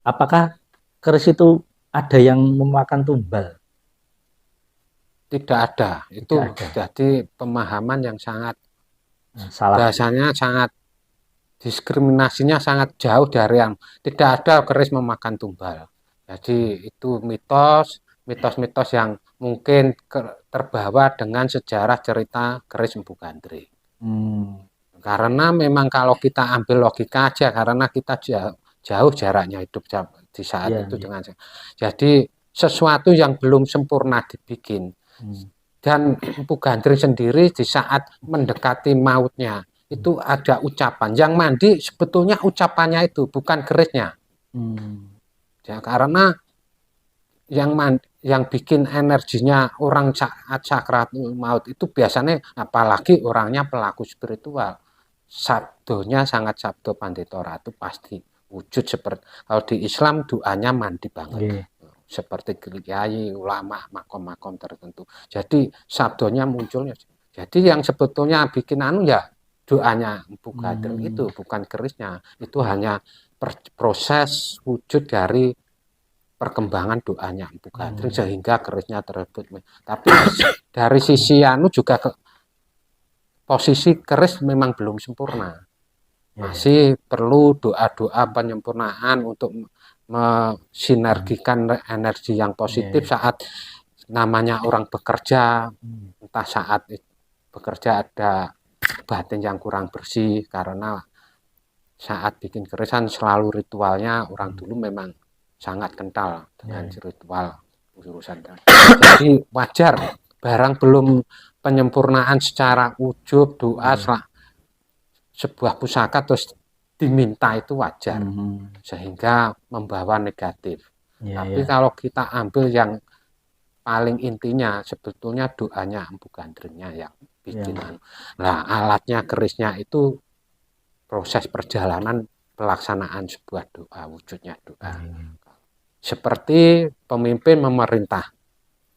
Apakah keris itu ada yang memakan tumbal? Tidak ada. Tidak Itu ada. jadi pemahaman yang sangat Nah, salah. bahasanya sangat diskriminasinya sangat jauh dari yang tidak ada keris memakan tumbal. Jadi itu mitos-mitos yang mungkin terbawa dengan sejarah cerita keris Empu Gandrik. Hmm, Karena memang kalau kita ambil logika aja, karena kita jauh jaraknya hidup di saat iya, itu iya. dengan jadi sesuatu yang belum sempurna dibikin. Hmm, Dan Empu Gandri sendiri di saat mendekati mautnya hmm, itu ada ucapan. Yang mandi sebetulnya ucapannya itu bukan kerisnya. hmm. Ya, karena yang bikin energinya orang saat sakratul maut itu biasanya apalagi orangnya pelaku spiritual. Sabdonya sangat sabdo Pandita Ratu pasti wujud seperti kalau di Islam doanya mandi banget. Nggih. Seperti kiai, ulama, makom-makom tertentu. Jadi sabdonya munculnya. Jadi yang sebetulnya bikin anu ya doanya Empu Gandrik itu Hmm, bukan kerisnya. Itu hmm, hanya proses wujud dari perkembangan doanya Empu Gandrik hmm. sehingga kerisnya tersebut. Tapi dari sisi anu juga posisi keris memang belum sempurna. Ya, ya. Masih perlu doa-doa penyempurnaan untuk Hmm, mensinergikan energi yang ya, positif ya. saat namanya orang bekerja, Hmm, entah saat bekerja ada batin yang kurang bersih karena saat bikin kerisan selalu ritualnya orang hmm. dulu memang sangat kental Ya, dengan ya. ritual urusan. Jadi wajar barang belum penyempurnaan secara wujud doa Nggih. sebuah pusaka terus diminta itu wajar Hmm, sehingga membawa negatif. ya, Tapi ya. kalau kita ambil yang paling intinya sebetulnya doanya Empu Gandriknya yang Ya. bikinan. Nah, alatnya kerisnya itu proses perjalanan pelaksanaan sebuah doa, wujudnya doa. Nggih. Seperti pemimpin memerintah.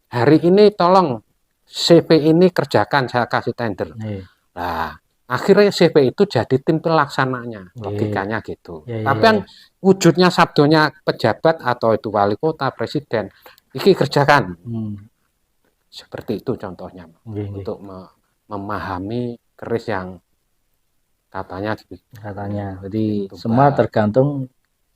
Hari ini tolong CV ini kerjakan, saya kasih tender. Nggih. Nah, akhirnya CV itu jadi tim pelaksananya, Nggih. logikanya gitu. Ya, ya, Tapi ya, kan ya. wujudnya sabdonya pejabat atau itu wali kota, presiden, iki kerjakan. Hmm, Seperti itu contohnya nggih, nggih. untuk memahami keris yang katanya Katanya. Jadi semua tumbal tergantung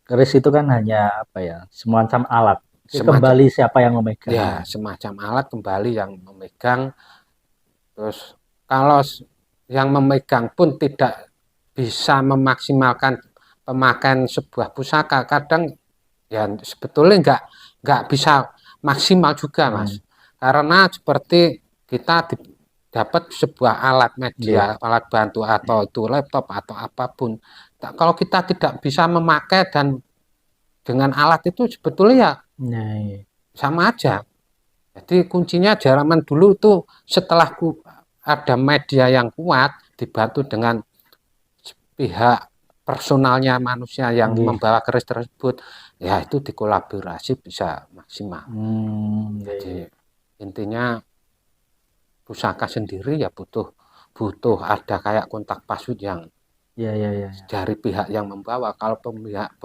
keris itu kan hanya apa ya? Semacam alat. Jadi semacam kembali siapa yang memegang. ya semacam alat kembali yang memegang. Terus kalau yang memegang pun tidak bisa memaksimalkan pemakaian sebuah pusaka, kadang ya sebetulnya nggak bisa maksimal juga mas, Hmm, karena seperti kita dapat sebuah alat media, nggih. alat bantu atau itu laptop atau apapun, kalau kita tidak bisa memakai dan dengan alat itu sebetulnya ya Nah, iya. sama aja. Jadi kuncinya zaman dulu itu setelah ada media yang kuat dibantu dengan pihak personalnya manusia yang Nggih. membawa keris tersebut, ya itu dikolaborasi bisa maksimal. Nggih, Jadi nggih. intinya pusaka sendiri ya butuh butuh ada kayak kontak password yang Iya, iya, iya, iya. dari pihak yang membawa. Kalau pihak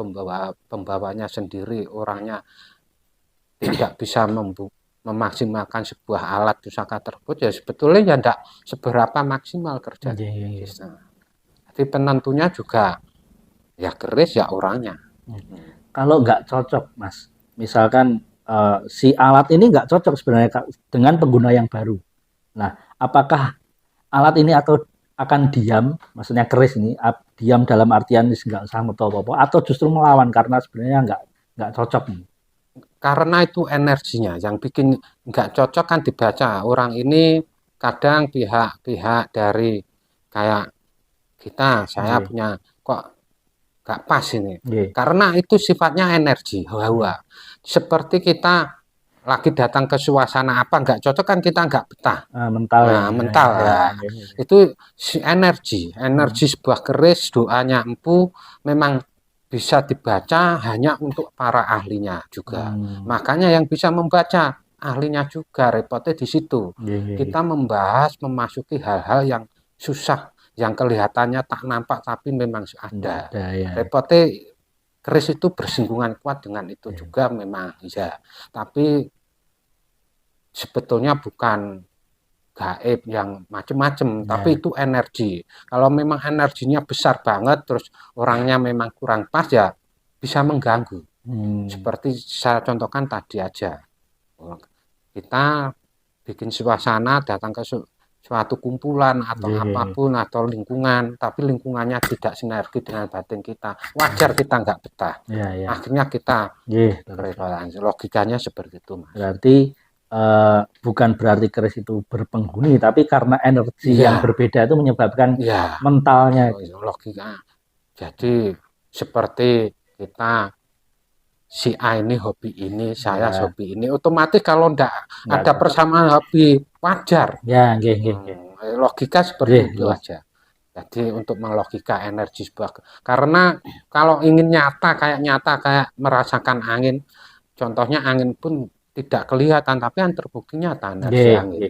pembawanya sendiri orangnya tidak bisa memaksimalkan sebuah alat pusaka tersebut ya sebetulnya ya tidak seberapa maksimal kerja. Nggih, nggih, nggih. Jadi penentunya juga ya keris ya orangnya. Hmm. Kalau nggak cocok, Mas, misalkan si alat ini nggak cocok sebenarnya dengan pengguna yang baru. Nah, apakah alat ini atau akan diam, maksudnya keris ini diam dalam artian nggak usah metu apa-apa, atau justru melawan karena sebenarnya nggak cocok nih. Karena itu energinya yang bikin nggak cocok kan dibaca orang ini kadang pihak-pihak dari kayak kita saya Nggih, punya kok nggak pas ini nggih. karena itu sifatnya energi Hmm. hawa seperti kita lagi datang ke suasana apa nggak cocok kan kita nggak betah. Mental ya. Nah, Ya, mental ya, ya. nggih, nggih. Itu si energi Hmm. sebuah keris doanya empu memang bisa dibaca hanya untuk para ahlinya juga. Hmm. Makanya yang bisa membaca ahlinya juga repotnya di situ. Nggih, nggih, nggih. Kita membahas memasuki hal-hal yang susah yang kelihatannya tak nampak tapi memang Nggak ada. ada ya. Repotnya keris itu bersinggungan kuat dengan itu juga memang ya. Tapi sebetulnya bukan gaib yang macam-macam, tapi itu energi. Kalau memang energinya besar banget, terus orangnya memang kurang pas ya bisa mengganggu. Seperti saya contohkan tadi aja, kita bikin suasana datang ke suatu kumpulan atau apapun atau lingkungan, tapi lingkungannya tidak sinergi dengan batin kita, wajar kita nggak betah. Akhirnya kita logikanya seperti itu, Mas. Berarti bukan berarti keris itu berpenghuni, tapi karena energi yang berbeda itu menyebabkan mentalnya. Logika. Jadi seperti kita si A ini hobi ini, saya hobi ini, otomatis kalau nggak ada persamaan hobi wajar. Logika seperti itu aja. Jadi untuk melogika energi sebuah, karena kalau ingin nyata kayak merasakan angin, contohnya angin pun tidak kelihatan, tapi yang terbukti nyata energi angin.